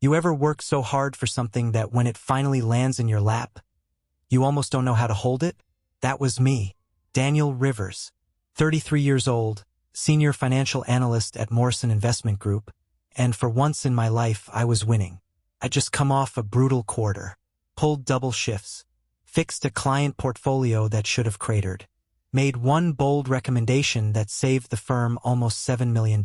You ever work so hard for something that when it finally lands in your lap, you almost don't know how to hold it? That was me, Daniel Rivers, 33 years old, senior financial analyst at Morrison Investment Group, and for once in my life I was winning. I'd just come off a brutal quarter, pulled double shifts, fixed a client portfolio that should have cratered, made one bold recommendation that saved the firm almost $7 million.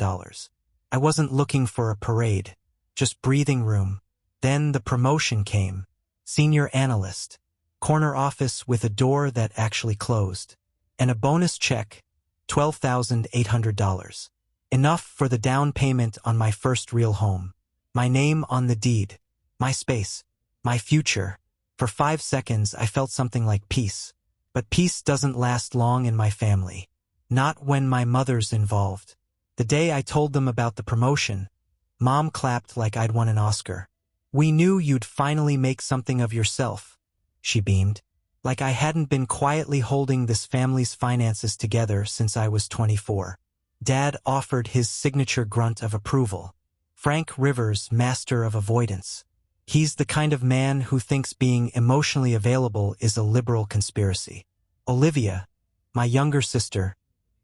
I wasn't looking for a parade, just breathing room. Then the promotion came. Senior analyst, corner office with a door that actually closed, and a bonus check, $12,800. Enough for the down payment on my first real home. My name on the deed, my space, my future. For 5 seconds I felt something like peace. But peace doesn't last long in my family. Not when my mother's involved. The day I told them about the promotion, Mom clapped like I'd won an Oscar. "We knew you'd finally make something of yourself," she beamed, like I hadn't been quietly holding this family's finances together since I was 24. Dad offered his signature grunt of approval. Frank Rivers, master of avoidance. He's the kind of man who thinks being emotionally available is a liberal conspiracy. Olivia, my younger sister,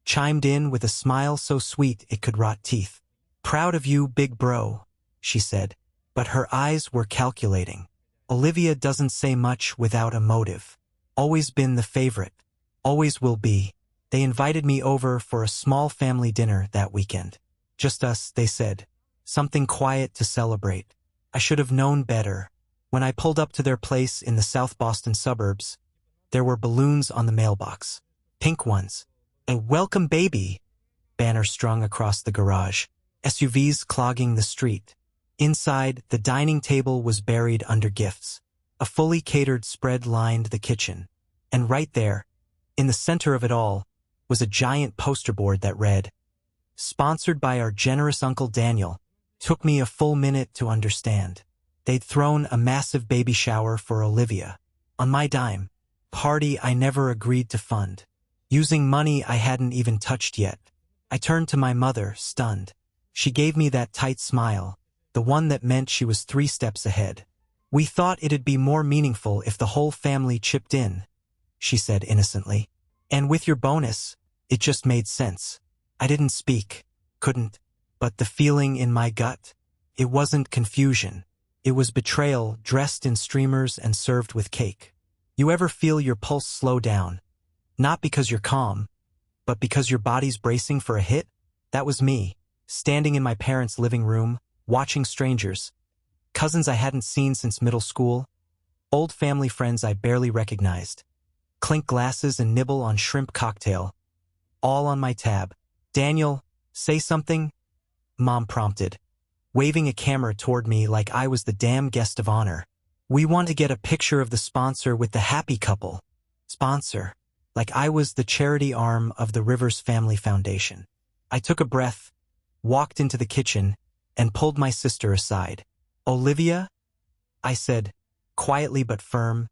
chimed in with a smile so sweet it could rot teeth. "Proud of you, big bro," she said, but her eyes were calculating. Olivia doesn't say much without a motive. Always been the favorite. Always will be. They invited me over for a small family dinner that weekend. Just us, they said. Something quiet to celebrate. I should have known better. When I pulled up to their place in the South Boston suburbs, there were balloons on the mailbox. Pink ones. A "Welcome Baby" banner strung across the garage. SUVs clogging the street. Inside, the dining table was buried under gifts. A fully catered spread lined the kitchen. And right there, in the center of it all, was a giant poster board that read, "Sponsored by our generous Uncle Daniel." Took me a full minute to understand. They'd thrown a massive baby shower for Olivia. On my dime. Party I never agreed to fund. Using money I hadn't even touched yet. I turned to my mother, stunned. She gave me that tight smile, the one that meant she was 3 steps ahead. "We thought it'd be more meaningful if the whole family chipped in," she said innocently. "And with your bonus, it just made sense." I didn't speak, couldn't. But the feeling in my gut, it wasn't confusion. It was betrayal dressed in streamers and served with cake. You ever feel your pulse slow down? Not because you're calm, but because your body's bracing for a hit? That was me, standing in my parents' living room, watching strangers. Cousins I hadn't seen since middle school. Old family friends I barely recognized. Clink glasses and nibble on shrimp cocktail. All on my tab. "Daniel, say something," Mom prompted, waving a camera toward me like I was the damn guest of honor. "We want to get a picture of the sponsor with the happy couple." Sponsor. Like I was the charity arm of the Rivers Family Foundation. I took a breath, walked into the kitchen, and pulled my sister aside. "Olivia?" I said, quietly but firm.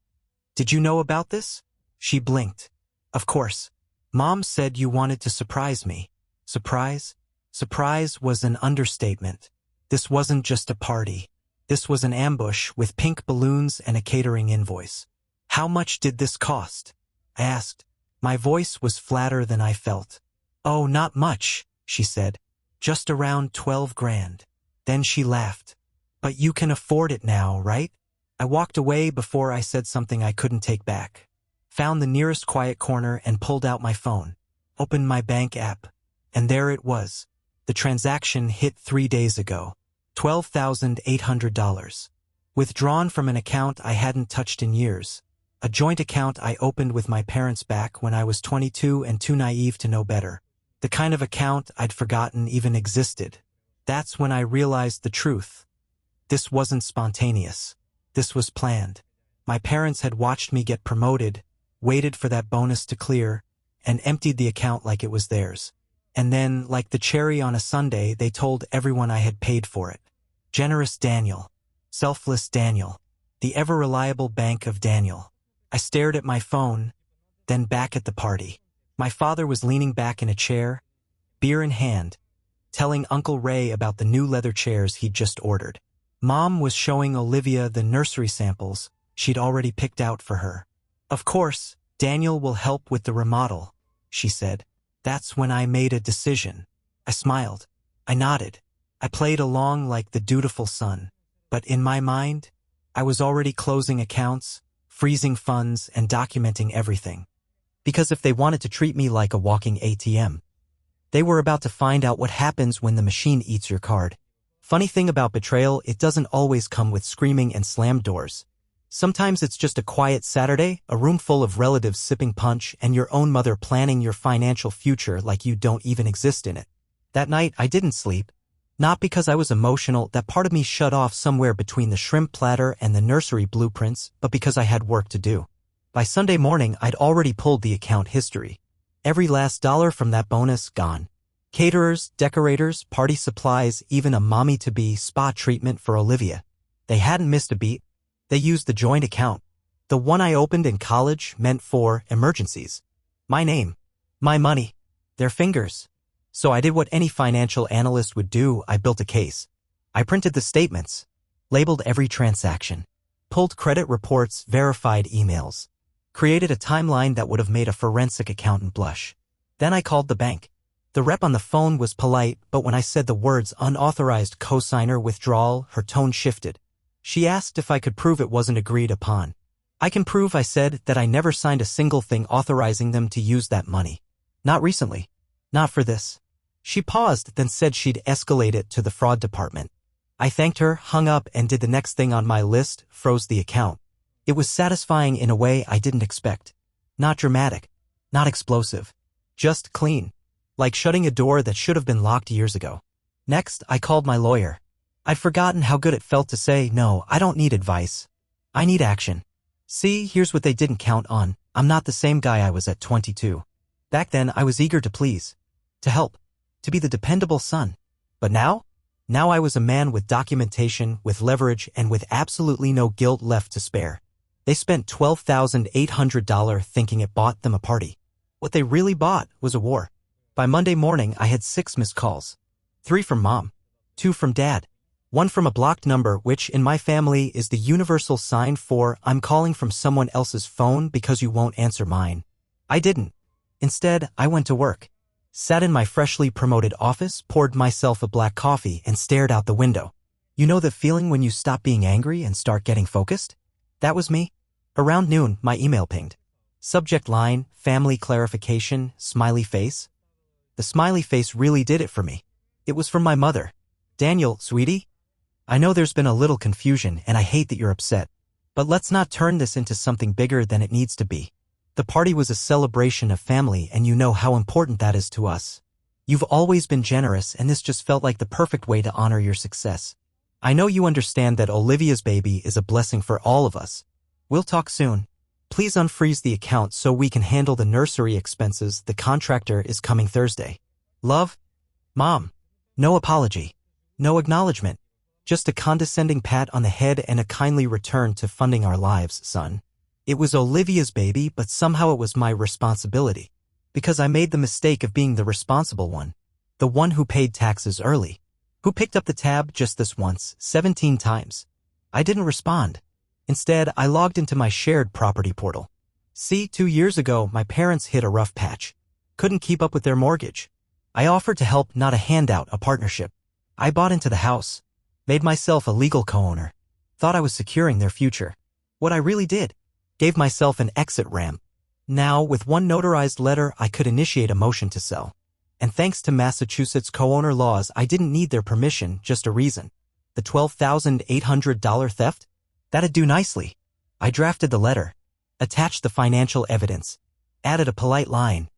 "Did you know about this?" She blinked. "Of course. Mom said you wanted to surprise me." Surprise? Surprise was an understatement. This wasn't just a party. This was an ambush with pink balloons and a catering invoice. "How much did this cost?" I asked. My voice was flatter than I felt. "Oh, not much," she said. "Just around 12 grand. Then she laughed. "But you can afford it now, right?" I walked away before I said something I couldn't take back. Found the nearest quiet corner and pulled out my phone. Opened my bank app. And there it was. The transaction hit 3 days ago. $12,800. Withdrawn from an account I hadn't touched in years. A joint account I opened with my parents back when I was 22 and too naive to know better. The kind of account I'd forgotten even existed. That's when I realized the truth. This wasn't spontaneous. This was planned. My parents had watched me get promoted, waited for that bonus to clear, and emptied the account like it was theirs. And then, like the cherry on a sundae, they told everyone I had paid for it. Generous Daniel. Selfless Daniel. The ever-reliable bank of Daniel. I stared at my phone, then back at the party. My father was leaning back in a chair, beer in hand, telling Uncle Ray about the new leather chairs he'd just ordered. Mom was showing Olivia the nursery samples she'd already picked out for her. "Of course, Daniel will help with the remodel," she said. That's when I made a decision. I smiled. I nodded. I played along like the dutiful son. But in my mind, I was already closing accounts, freezing funds, and documenting everything. Because if they wanted to treat me like a walking ATM, they were about to find out what happens when the machine eats your card. Funny thing about betrayal, it doesn't always come with screaming and slammed doors. Sometimes it's just a quiet Saturday, a room full of relatives sipping punch, and your own mother planning your financial future like you don't even exist in it. That night, I didn't sleep. Not because I was emotional, that part of me shut off somewhere between the shrimp platter and the nursery blueprints, but because I had work to do. By Sunday morning, I'd already pulled the account history. Every last dollar from that bonus gone. Caterers, decorators, party supplies, even a mommy-to-be spa treatment for Olivia. They hadn't missed a beat. They used the joint account. The one I opened in college meant for emergencies. My name. My money. Their fingers. So I did what any financial analyst would do. I built a case. I printed the statements. Labeled every transaction. Pulled credit reports, verified emails. Created a timeline that would have made a forensic accountant blush. Then I called the bank. The rep on the phone was polite, but when I said the words unauthorized cosigner withdrawal, her tone shifted. She asked if I could prove it wasn't agreed upon. I can prove, I said, that I never signed a single thing authorizing them to use that money. Not recently. Not for this. She paused, then said she'd escalate it to the fraud department. I thanked her, hung up, and did the next thing on my list, froze the account. It was satisfying in a way I didn't expect. Not dramatic. Not explosive. Just clean. Like shutting a door that should have been locked years ago. Next, I called my lawyer. I'd forgotten how good it felt to say, "No, I don't need advice. I need action." See, here's what they didn't count on. I'm not the same guy I was at 22. Back then, I was eager to please. To help. To be the dependable son. But now? Now I was a man with documentation, with leverage, and with absolutely no guilt left to spare. They spent $12,800 thinking it bought them a party. What they really bought was a war. By Monday morning, I had 6 missed calls. 3 from Mom. 2 from Dad. 1 from a blocked number, which in my family is the universal sign for I'm calling from someone else's phone because you won't answer mine. I didn't. Instead, I went to work. Sat in my freshly promoted office, poured myself a black coffee, and stared out the window. You know the feeling when you stop being angry and start getting focused? That was me. Around noon, my email pinged. Subject line, family clarification, smiley face. The smiley face really did it for me. It was from my mother. "Daniel, sweetie? I know there's been a little confusion and I hate that you're upset. But let's not turn this into something bigger than it needs to be. The party was a celebration of family and you know how important that is to us. You've always been generous and this just felt like the perfect way to honor your success. I know you understand that Olivia's baby is a blessing for all of us. We'll talk soon. Please unfreeze the account so we can handle the nursery expenses. The contractor is coming Thursday. Love, Mom." No apology. No acknowledgement. Just a condescending pat on the head and a kindly return to funding our lives, son. It was Olivia's baby, but somehow it was my responsibility. Because I made the mistake of being the responsible one. The one who paid taxes early. Who picked up the tab just this once, 17 times. I didn't respond. Instead, I logged into my shared property portal. See, 2 years ago, my parents hit a rough patch. Couldn't keep up with their mortgage. I offered to help, not a handout, a partnership. I bought into the house. Made myself a legal co-owner. Thought I was securing their future. What I really did. Gave myself an exit ramp. Now, with one notarized letter, I could initiate a motion to sell. And thanks to Massachusetts co-owner laws, I didn't need their permission, just a reason. The $12,800 theft? That'd do nicely. I drafted the letter. Attached the financial evidence. Added a polite line.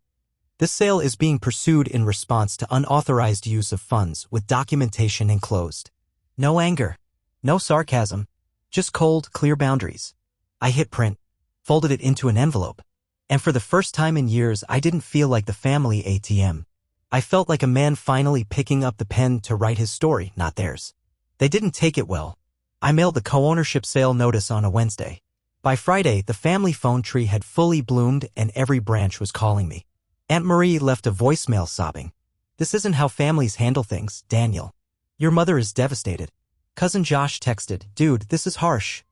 This sale is being pursued in response to unauthorized use of funds with documentation enclosed. No anger. No sarcasm. Just cold, clear boundaries. I hit print. Folded it into an envelope. And for the first time in years, I didn't feel like the family ATM. I felt like a man finally picking up the pen to write his story, not theirs. They didn't take it well. I mailed the co-ownership sale notice on a Wednesday. By Friday, the family phone tree had fully bloomed and every branch was calling me. Aunt Marie left a voicemail sobbing. "This isn't how families handle things, Daniel. Your mother is devastated. Cousin Josh texted, "Dude, this is harsh.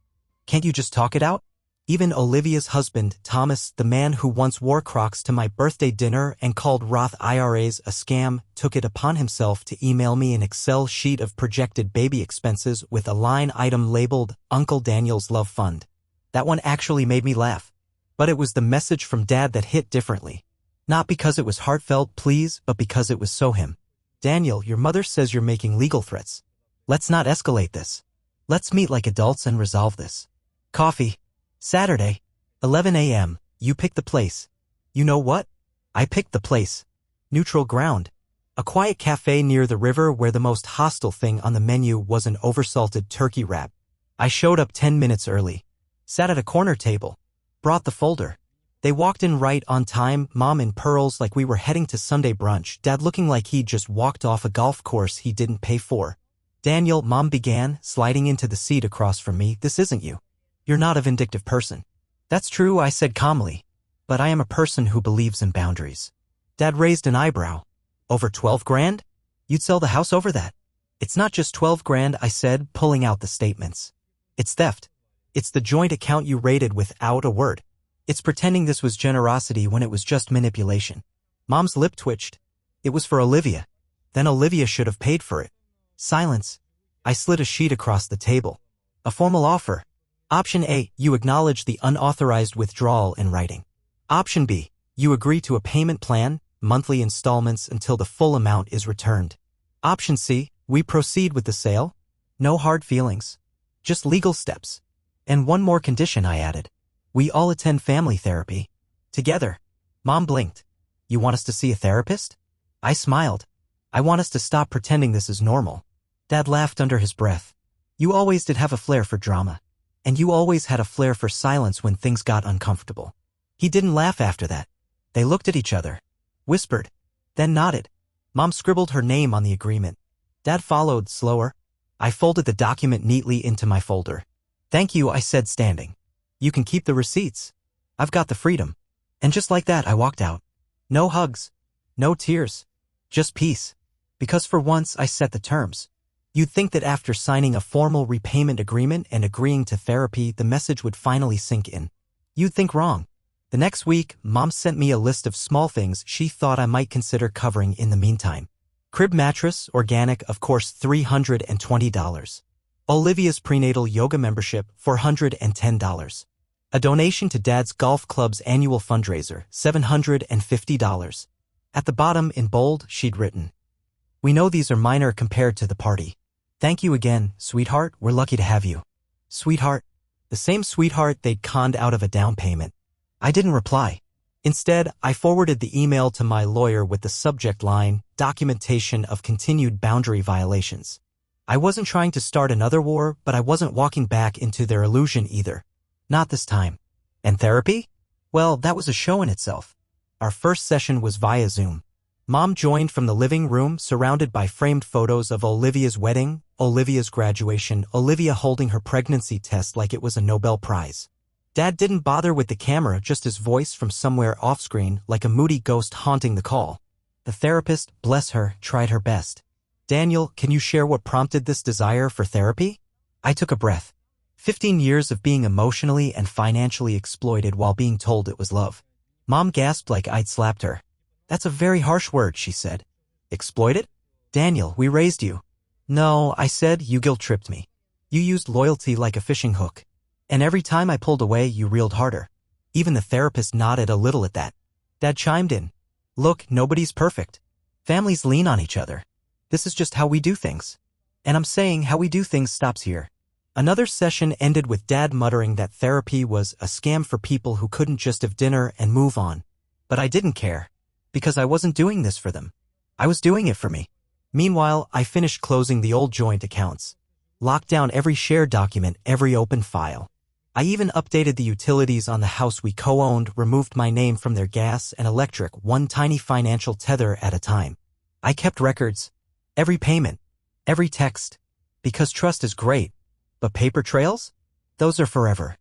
Can't you just talk it out?" Even Olivia's husband, Thomas, the man who once wore Crocs to my birthday dinner and called Roth IRAs a scam, took it upon himself to email me an Excel sheet of projected baby expenses with a line item labeled Uncle Daniel's Love Fund. That one actually made me laugh. But it was the message from Dad that hit differently. Not because it was heartfelt pleas, but because it was so him. "Daniel, your mother says you're making legal threats. Let's not escalate this. Let's meet like adults and resolve this. Coffee. Saturday, 11 a.m. You pick the place." You know what? I picked the place. Neutral ground. A quiet cafe near the river where the most hostile thing on the menu was an oversalted turkey wrap. I showed up 10 minutes early. Sat at a corner table. Brought the folder. They walked in right on time, Mom in pearls like we were heading to Sunday brunch, Dad looking like he'd just walked off a golf course he didn't pay for. "Daniel," Mom began, sliding into the seat across from me, "this isn't you. You're not a vindictive person." "That's true," I said calmly. "But I am a person who believes in boundaries." Dad raised an eyebrow. "Over 12 grand? You'd sell the house over that?" "It's not just 12 grand," I said, pulling out the statements. "It's theft. It's the joint account you raided without a word. It's pretending this was generosity when it was just manipulation." Mom's lip twitched. "It was for Olivia. Then Olivia should have paid for it." Silence. I slid a sheet across the table. "A formal offer. Option A, you acknowledge the unauthorized withdrawal in writing. Option B, you agree to a payment plan, monthly installments until the full amount is returned. Option C, we proceed with the sale. No hard feelings. Just legal steps. And one more condition," I added. "We all attend family therapy. Together." Mom blinked. "You want us to see a therapist?" I smiled. "I want us to stop pretending this is normal." Dad laughed under his breath. "You always did have a flair for drama. And you always had a flair for silence when things got uncomfortable." He didn't laugh after that. They looked at each other, whispered, then nodded. Mom scribbled her name on the agreement. Dad followed, slower. I folded the document neatly into my folder. "Thank you," I said, standing. "You can keep the receipts. I've got the freedom." And just like that, I walked out. No hugs. No tears. Just peace. Because for once, I set the terms. You'd think that after signing a formal repayment agreement and agreeing to therapy, the message would finally sink in. You'd think wrong. The next week, Mom sent me a list of small things she thought I might consider covering in the meantime. Crib mattress, organic, of course, $320. Olivia's prenatal yoga membership, $410. A donation to Dad's golf club's annual fundraiser, $750. At the bottom, in bold, she'd written, "We know these are minor compared to the party. Thank you again, sweetheart, we're lucky to have you." Sweetheart. The same sweetheart they'd conned out of a down payment. I didn't reply. Instead, I forwarded the email to my lawyer with the subject line, "Documentation of continued boundary violations." I wasn't trying to start another war, but I wasn't walking back into their illusion either. Not this time. And therapy? Well, that was a show in itself. Our first session was via Zoom. Mom joined from the living room, surrounded by framed photos of Olivia's wedding, Olivia's graduation, Olivia holding her pregnancy test like it was a Nobel Prize. Dad didn't bother with the camera, just his voice from somewhere off-screen, like a moody ghost haunting the call. The therapist, bless her, tried her best. "Daniel, can you share what prompted this desire for therapy?" I took a breath. 15 years of being emotionally and financially exploited while being told it was love. Mom gasped like I'd slapped her. "That's a very harsh word," she said. "Exploited? Daniel, we raised you." "No," I said, "you guilt-tripped me. You used loyalty like a fishing hook. And every time I pulled away, you reeled harder." Even the therapist nodded a little at that. Dad chimed in. "Look, nobody's perfect. Families lean on each other. This is just how we do things. And I'm saying how we do things stops here." Another session ended with Dad muttering that therapy was a scam for people who couldn't just have dinner and move on. But I didn't care. Because I wasn't doing this for them. I was doing it for me. Meanwhile, I finished closing the old joint accounts. Locked down every shared document, every open file. I even updated the utilities on the house we co-owned, removed my name from their gas and electric, one tiny financial tether at a time. I kept records. Every payment. Every text. Because trust is great. But paper trails? Those are forever.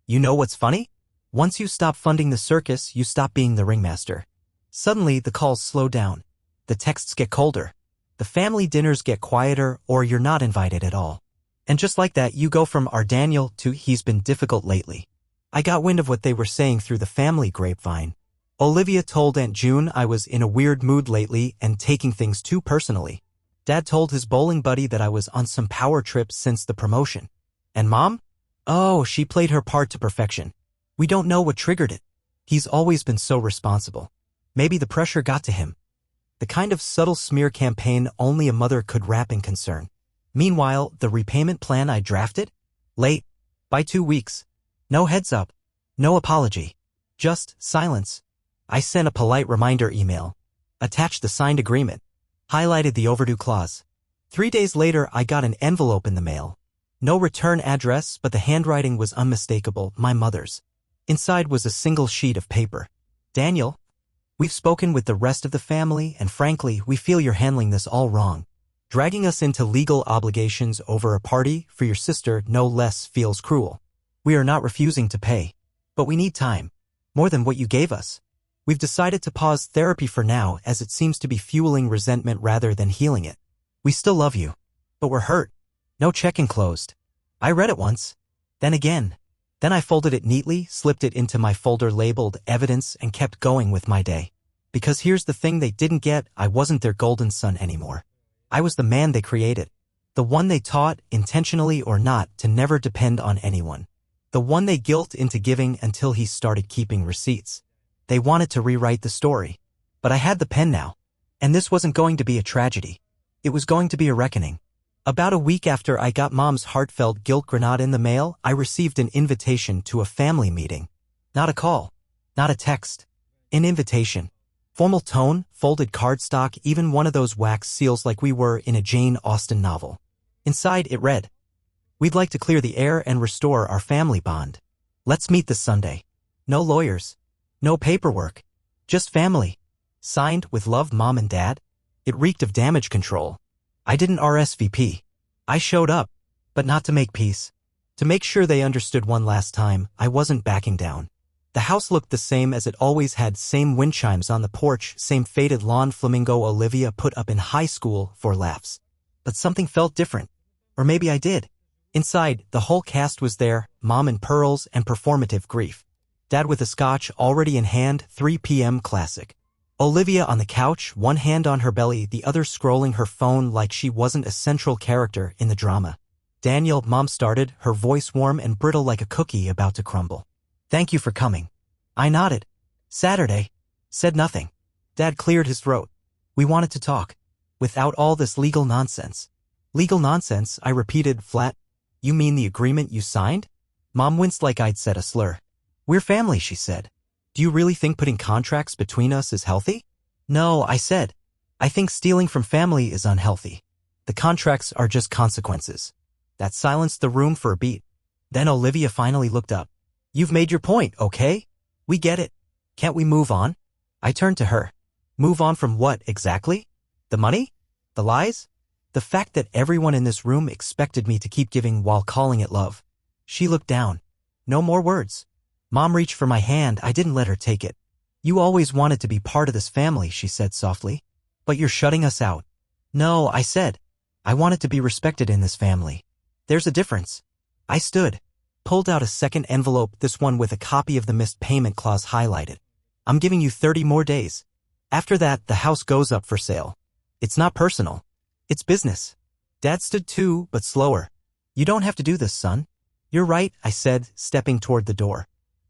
You know what's funny? Once you stop funding the circus, you stop being the ringmaster. Suddenly, the calls slow down. The texts get colder. The family dinners get quieter, or you're not invited at all. And just like that, you go from our Daniel to he's been difficult lately. I got wind of what they were saying through the family grapevine. Olivia told Aunt June I was in a weird mood lately and taking things too personally. Dad told his bowling buddy that I was on some power trip since the promotion. And Mom? Oh, she played her part to perfection. We don't know what triggered it. He's always been so responsible. Maybe the pressure got to him. The kind of subtle smear campaign only a mother could wrap in concern. Meanwhile, the repayment plan I drafted? Late. By 2 weeks. No heads up. No apology. Just silence. I sent a polite reminder email. Attached the signed agreement. Highlighted the overdue clause. 3 days later, I got an envelope in the mail. No return address, but the handwriting was unmistakable, my mother's. Inside was a single sheet of paper. Daniel, we've spoken with the rest of the family, and frankly, we feel you're handling this all wrong. Dragging us into legal obligations over a party for your sister no less feels cruel. We are not refusing to pay, but we need time. More than what you gave us. We've decided to pause therapy for now as it seems to be fueling resentment rather than healing it. We still love you, but we're hurt. No check enclosed. I read it once. Then again. Then I folded it neatly, slipped it into my folder labeled evidence and kept going with my day. Because here's the thing they didn't get, I wasn't their golden son anymore. I was the man they created. The one they taught, intentionally or not, to never depend on anyone. The one they guilt into giving until he started keeping receipts. They wanted to rewrite the story. But I had the pen now. And this wasn't going to be a tragedy. It was going to be a reckoning. About a week after I got Mom's heartfelt guilt grenade in the mail, I received an invitation to a family meeting. Not a call. Not a text. An invitation. Formal tone, folded cardstock, even one of those wax seals like we were in a Jane Austen novel. Inside it read, "We'd like to clear the air and restore our family bond. Let's meet this Sunday. No lawyers. No paperwork. Just family. Signed with love, Mom and Dad." It reeked of damage control. I didn't RSVP. I showed up, but not to make peace. To make sure they understood one last time, I wasn't backing down. The house looked the same as it always had, same wind chimes on the porch, same faded lawn flamingo Olivia put up in high school for laughs. But something felt different. Or maybe I did. Inside, the whole cast was there, Mom in pearls and performative grief. Dad with a scotch already in hand, 3 p.m. classic. Olivia on the couch, one hand on her belly, the other scrolling her phone like she wasn't a central character in the drama. Daniel, Mom started, her voice warm and brittle like a cookie about to crumble. "Thank you for coming." I nodded. "Saturday." Said nothing. Dad cleared his throat. "We wanted to talk. Without all this legal nonsense." "Legal nonsense," I repeated flat. "You mean the agreement you signed?" Mom winced like I'd said a slur. "We're family," she said. "Do you really think putting contracts between us is healthy?" "No," I said. "I think stealing from family is unhealthy. The contracts are just consequences." That silenced the room for a beat. Then Olivia finally looked up. "You've made your point, okay? We get it. Can't we move on?" I turned to her. "Move on from what, exactly? The money? The lies? The fact that everyone in this room expected me to keep giving while calling it love?" She looked down. No more words. Mom reached for my hand. I didn't let her take it. "You always wanted to be part of this family," she said softly. "But you're shutting us out." "No," I said. "I wanted to be respected in this family. There's a difference." I stood, pulled out a second envelope, this one with a copy of the missed payment clause highlighted. "I'm giving you 30 more days. After that, the house goes up for sale. It's not personal. It's business." Dad stood too, but slower. "You don't have to do this, son." "You're right," I said, stepping toward the door.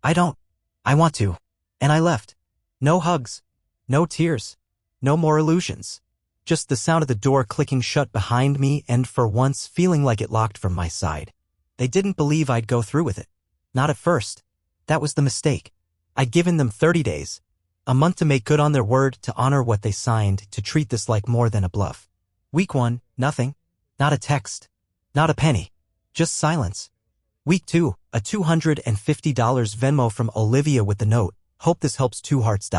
I want to." And I left. No hugs. No tears. No more illusions. Just the sound of the door clicking shut behind me and, for once, feeling like it locked from my side. They didn't believe I'd go through with it. Not at first. That was the mistake. I'd given them 30 days. A month to make good on their word, to honor what they signed, to treat this like more than a bluff. Week 1, nothing. Not a text. Not a penny. Just silence. Week 2, a $250 Venmo from Olivia with the note, "Hope this helps, 2 hearts.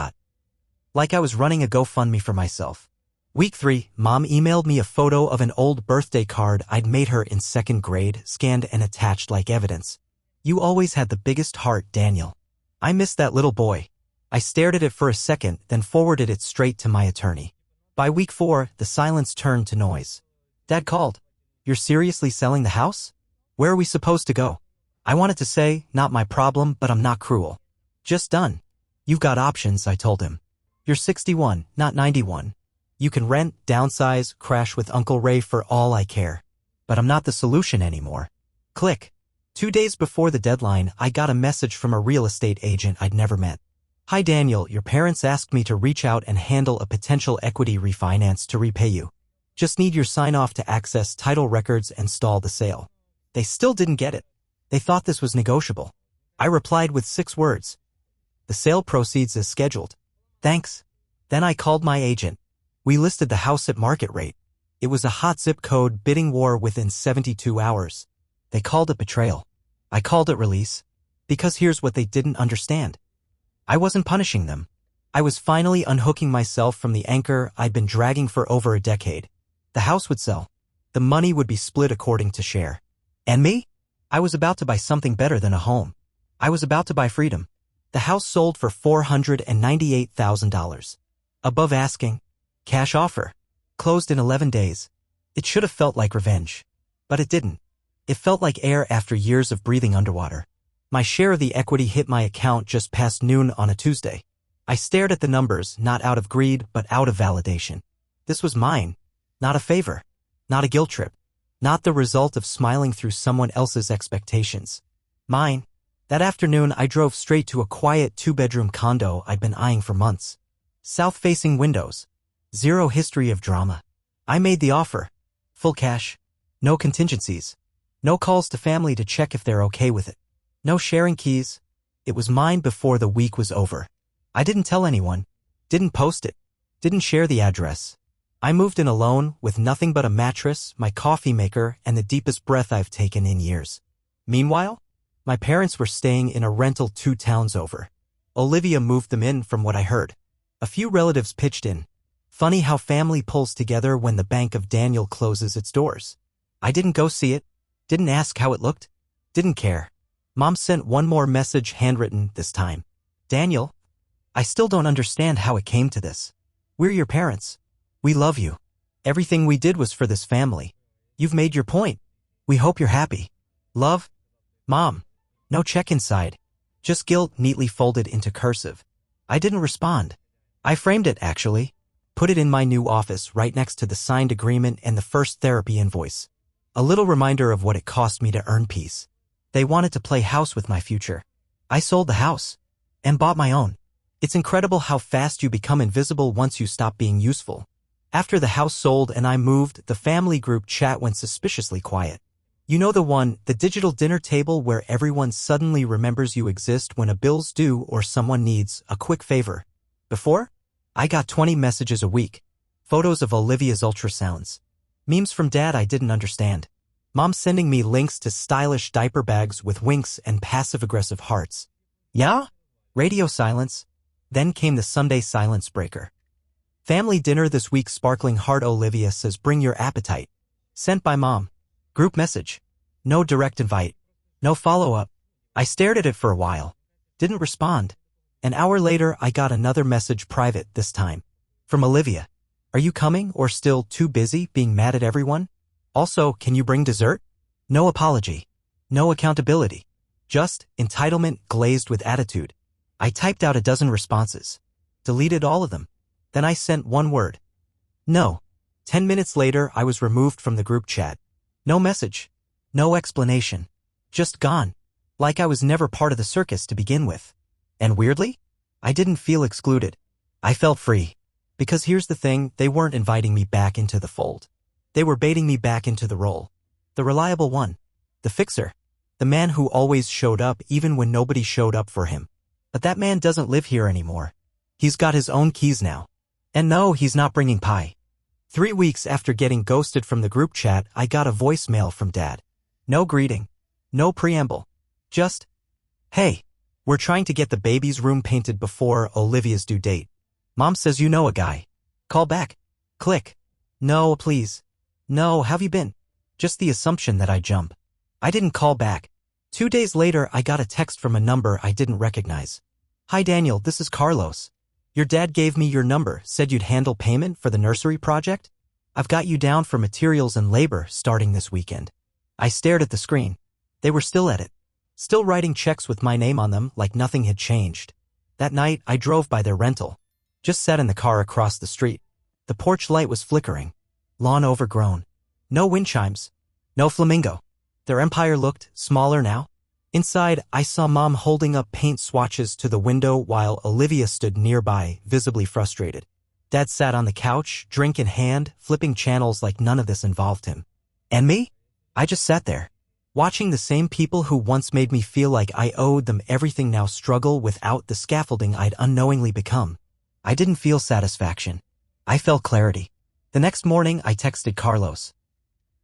Like I was running a GoFundMe for myself. Week 3, Mom emailed me a photo of an old birthday card I'd made her in 2nd grade, scanned and attached like evidence. "You always had the biggest heart, Daniel." I missed that little boy. I stared at it for a second, then forwarded it straight to my attorney. By week 4, the silence turned to noise. Dad called. You're seriously selling the house? Where are we supposed to go? I wanted to say, not my problem, but I'm not cruel. Just done. You've got options, I told him. You're 61, not 91. You can rent, downsize, crash with Uncle Ray for all I care. But I'm not the solution anymore. Click. 2 days before the deadline, I got a message from a real estate agent I'd never met. Hi Daniel, your parents asked me to reach out and handle a potential equity refinance to repay you. Just need your sign-off to access title records and stall the sale. They still didn't get it. They thought this was negotiable. I replied with 6 words. The sale proceeds as scheduled. Thanks. Then I called my agent. We listed the house at market rate. It was a hot zip code bidding war within 72 hours. They called it betrayal. I called it release. Because here's what they didn't understand. I wasn't punishing them. I was finally unhooking myself from the anchor I'd been dragging for over a decade. The house would sell. The money would be split according to share. And me? I was about to buy something better than a home. I was about to buy freedom. The house sold for $498,000. Above asking. Cash offer. Closed in 11 days. It should have felt like revenge. But it didn't. It felt like air after years of breathing underwater. My share of the equity hit my account just past noon on a Tuesday. I stared at the numbers, not out of greed, but out of validation. This was mine. Not a favor. Not a guilt trip. Not the result of smiling through someone else's expectations. Mine. That afternoon, I drove straight to a quiet 2-bedroom condo I'd been eyeing for months. South-facing windows. Zero history of drama. I made the offer. Full cash. No contingencies. No calls to family to check if they're okay with it. No sharing keys. It was mine before the week was over. I didn't tell anyone. Didn't post it. Didn't share the address. I moved in alone with nothing but a mattress, my coffee maker, and the deepest breath I've taken in years. Meanwhile, my parents were staying in a rental 2 towns over. Olivia moved them in from what I heard. A few relatives pitched in. Funny how family pulls together when the Bank of Daniel closes its doors. I didn't go see it. Didn't ask how it looked. Didn't care. Mom sent one more message, handwritten this time. Daniel, I still don't understand how it came to this. We're your parents. We love you. Everything we did was for this family. You've made your point. We hope you're happy. Love, Mom. No check inside. Just guilt neatly folded into cursive. I didn't respond. I framed it, actually. Put it in my new office right next to the signed agreement and the first therapy invoice. A little reminder of what it cost me to earn peace. They wanted to play house with my future. I sold the house. And bought my own. It's incredible how fast you become invisible once you stop being useful. After the house sold and I moved, the family group chat went suspiciously quiet. You know the one, the digital dinner table where everyone suddenly remembers you exist when a bill's due or someone needs a quick favor. Before, I got 20 messages a week. Photos of Olivia's ultrasounds. Memes from Dad I didn't understand. Mom sending me links to stylish diaper bags with winks and passive-aggressive hearts. Yeah? Radio silence. Then came the Sunday silence breaker. Family dinner this week, sparkling heart. Olivia says bring your appetite. Sent by Mom. Group message. No direct invite. No follow-up. I stared at it for a while. Didn't respond. An hour later, I got another message, private this time. From Olivia. Are you coming or still too busy being mad at everyone? Also, can you bring dessert? No apology. No accountability. Just entitlement glazed with attitude. I typed out a dozen responses. Deleted all of them. Then I sent one word. No. 10 minutes later, I was removed from the group chat. No message. No explanation. Just gone. Like I was never part of the circus to begin with. And weirdly, I didn't feel excluded. I felt free. Because here's the thing, they weren't inviting me back into the fold. They were baiting me back into the role. The reliable one. The fixer. The man who always showed up even when nobody showed up for him. But that man doesn't live here anymore. He's got his own keys now. And no, he's not bringing pie. 3 weeks after getting ghosted from the group chat, I got a voicemail from Dad. No greeting. No preamble. Just, hey, we're trying to get the baby's room painted before Olivia's due date. Mom says you know a guy. Call back. Click. No, please. No, have you been? Just the assumption that I jump. I didn't call back. 2 days later, I got a text from a number I didn't recognize. Hi Daniel, this is Carlos. Your dad gave me your number, said you'd handle payment for the nursery project? I've got you down for materials and labor starting this weekend. I stared at the screen. They were still at it. Still writing checks with my name on them like nothing had changed. That night, I drove by their rental. Just sat in the car across the street. The porch light was flickering. Lawn overgrown. No wind chimes. No flamingo. Their empire looked smaller now. Inside, I saw Mom holding up paint swatches to the window while Olivia stood nearby, visibly frustrated. Dad sat on the couch, drink in hand, flipping channels like none of this involved him. And me? I just sat there, watching the same people who once made me feel like I owed them everything now struggle without the scaffolding I'd unknowingly become. I didn't feel satisfaction. I felt clarity. The next morning, I texted Carlos.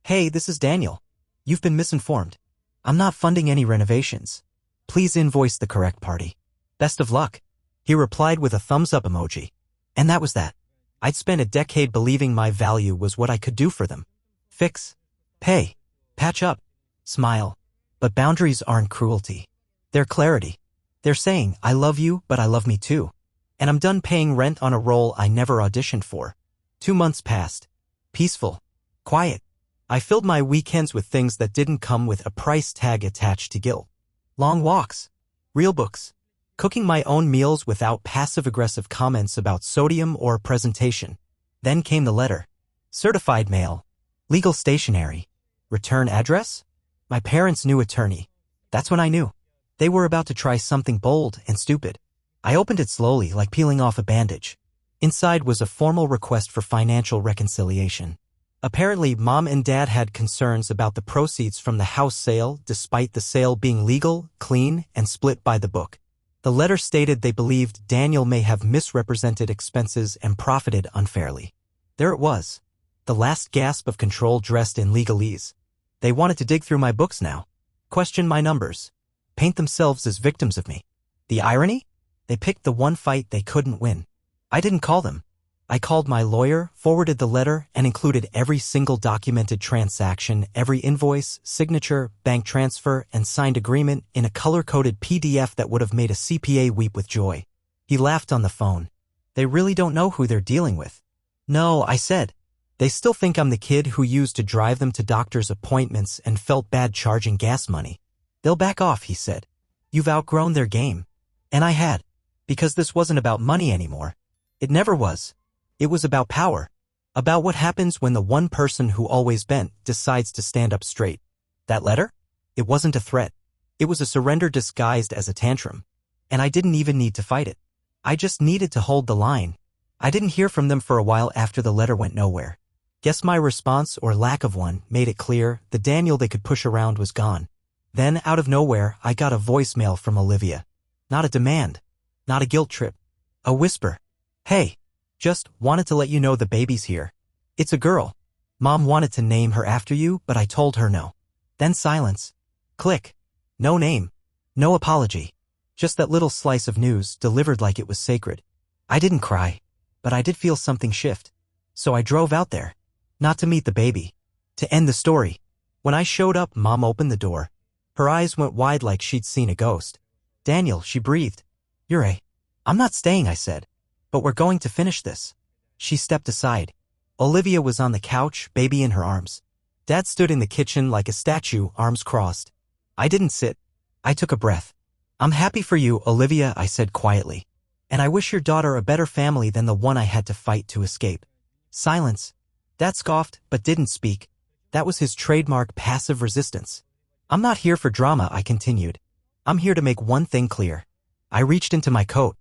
Hey, this is Daniel. You've been misinformed. I'm not funding any renovations. Please invoice the correct party. Best of luck. He replied with a thumbs up emoji. And that was that. I'd spent a decade believing my value was what I could do for them. Fix. Pay. Patch up. Smile. But boundaries aren't cruelty. They're clarity. They're saying, I love you, but I love me too. And I'm done paying rent on a role I never auditioned for. 2 months passed. Peaceful. Quiet. I filled my weekends with things that didn't come with a price tag attached to guilt. Long walks. Real books. Cooking my own meals without passive-aggressive comments about sodium or presentation. Then came the letter. Certified mail. Legal stationery. Return address? My parents' new attorney. That's when I knew. They were about to try something bold and stupid. I opened it slowly, like peeling off a bandage. Inside was a formal request for financial reconciliation. Apparently, Mom and Dad had concerns about the proceeds from the house sale, despite the sale being legal, clean, and split by the book. The letter stated they believed Daniel may have misrepresented expenses and profited unfairly. There it was. The last gasp of control dressed in legalese. They wanted to dig through my books now. Question my numbers. Paint themselves as victims of me. The irony? They picked the one fight they couldn't win. I didn't call them. I called my lawyer, forwarded the letter, and included every single documented transaction, every invoice, signature, bank transfer, and signed agreement in a color-coded PDF that would have made a CPA weep with joy. He laughed on the phone. They really don't know who they're dealing with. No, I said. They still think I'm the kid who used to drive them to doctor's appointments and felt bad charging gas money. They'll back off, he said. You've outgrown their game. And I had. Because this wasn't about money anymore. It never was. It was about power. About what happens when the one person who always bent decides to stand up straight. That letter? It wasn't a threat. It was a surrender disguised as a tantrum. And I didn't even need to fight it. I just needed to hold the line. I didn't hear from them for a while after the letter went nowhere. Guess my response, or lack of one, made it clear the Daniel they could push around was gone. Then, out of nowhere, I got a voicemail from Olivia. Not a demand. Not a guilt trip. A whisper. Hey. Just wanted to let you know the baby's here. It's a girl. Mom wanted to name her after you, but I told her no. Then silence. Click. No name. No apology. Just that little slice of news delivered like it was sacred. I didn't cry, but I did feel something shift. So I drove out there. Not to meet the baby. To end the story. When I showed up, Mom opened the door. Her eyes went wide like she'd seen a ghost. Daniel, she breathed. I'm not staying, I said. But we're going to finish this. She stepped aside. Olivia was on the couch, baby in her arms. Dad stood in the kitchen like a statue, arms crossed. I didn't sit. I took a breath. I'm happy for you, Olivia, I said quietly. And I wish your daughter a better family than the one I had to fight to escape. Silence. Dad scoffed, but didn't speak. That was his trademark passive resistance. I'm not here for drama, I continued. I'm here to make one thing clear. I reached into my coat.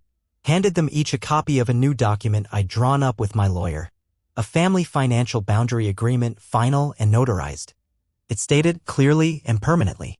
Handed them each a copy of a new document I'd drawn up with my lawyer. A family financial boundary agreement, final and notarized. It stated clearly and permanently.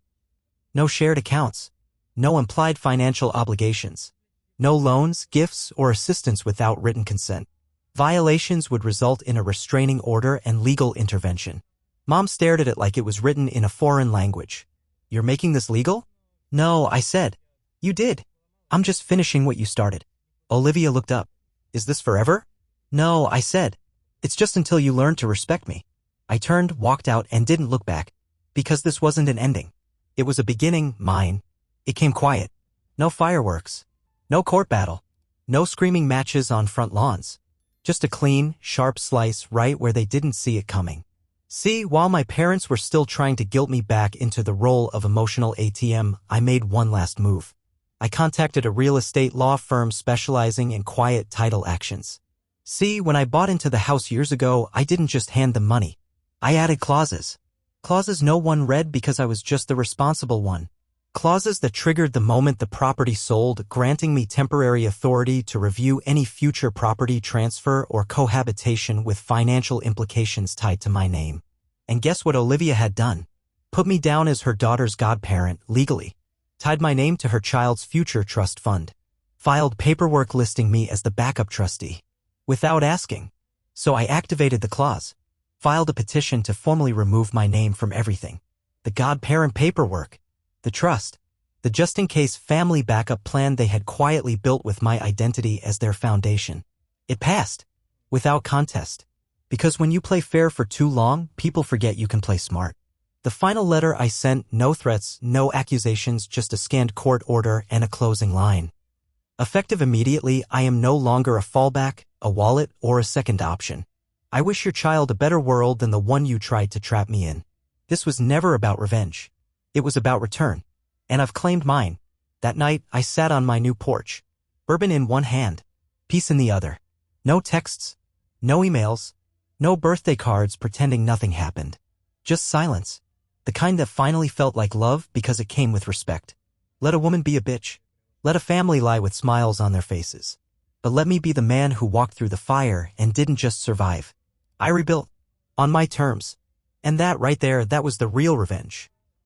No shared accounts. No implied financial obligations. No loans, gifts, or assistance without written consent. Violations would result in a restraining order and legal intervention. Mom stared at it like it was written in a foreign language. You're making this legal? No, I said. You did. I'm just finishing what you started. Olivia looked up. Is this forever? No, I said. It's just until you learn to respect me. I turned, walked out, and didn't look back. Because this wasn't an ending. It was a beginning, mine. It came quiet. No fireworks. No court battle. No screaming matches on front lawns. Just a clean, sharp slice right where they didn't see it coming. See, while my parents were still trying to guilt me back into the role of emotional ATM, I made one last move. I contacted a real estate law firm specializing in quiet title actions. See, when I bought into the house years ago, I didn't just hand them money. I added clauses. Clauses no one read because I was just the responsible one. Clauses that triggered the moment the property sold, granting me temporary authority to review any future property transfer or cohabitation with financial implications tied to my name. And guess what Olivia had done? Put me down as her daughter's godparent, legally. Tied my name to her child's future trust fund. Filed paperwork listing me as the backup trustee. Without asking. So I activated the clause. Filed a petition to formally remove my name from everything. The godparent paperwork. The trust. The just-in-case family backup plan they had quietly built with my identity as their foundation. It passed. Without contest. Because when you play fair for too long, people forget you can play smart. The final letter I sent, no threats, no accusations, just a scanned court order and a closing line. Effective immediately, I am no longer a fallback, a wallet, or a second option. I wish your child a better world than the one you tried to trap me in. This was never about revenge. It was about return. And I've claimed mine. That night, I sat on my new porch. Bourbon in one hand. Peace in the other. No texts. No emails. No birthday cards pretending nothing happened. Just silence. The kind that finally felt like love because it came with respect. Let a woman be a bitch. Let a family lie with smiles on their faces. But let me be the man who walked through the fire and didn't just survive. I rebuilt. On my terms. And that right there, that was the real revenge.